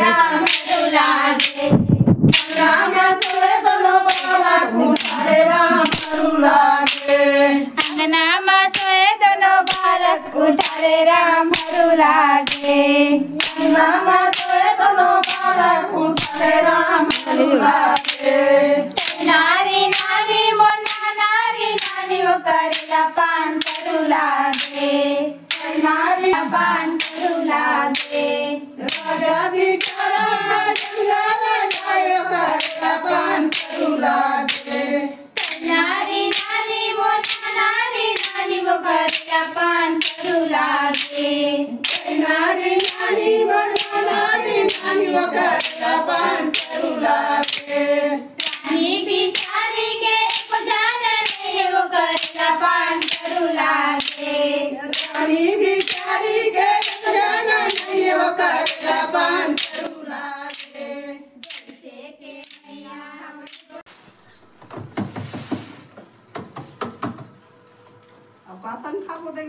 राम हरू लागे नाम सोए दोनों बाला उठारे राम हरू लागे अंगनामा सोए दोनों बालक उठारे राम हरू लागे नाम सोए दोनों बाला उठारे राम हरू लागे नारी नारी मोना नारी नानी वो करेला पान करू लागे नारी पान करू लागे राजा बिचारा जंगल जाए करेला पान करू लागे नारी नारी मोना नारी नानी वो करेला पान करू लागे नारी नानी बना नारी नानी वो करेला पान करू लागे रानी बिचारी के जान नहीं वो करेला पान करू लागे रानी बिचारी के जाना नहीं वो करेला पान करू लागे जैसे के मैया अब पासन खाबो दे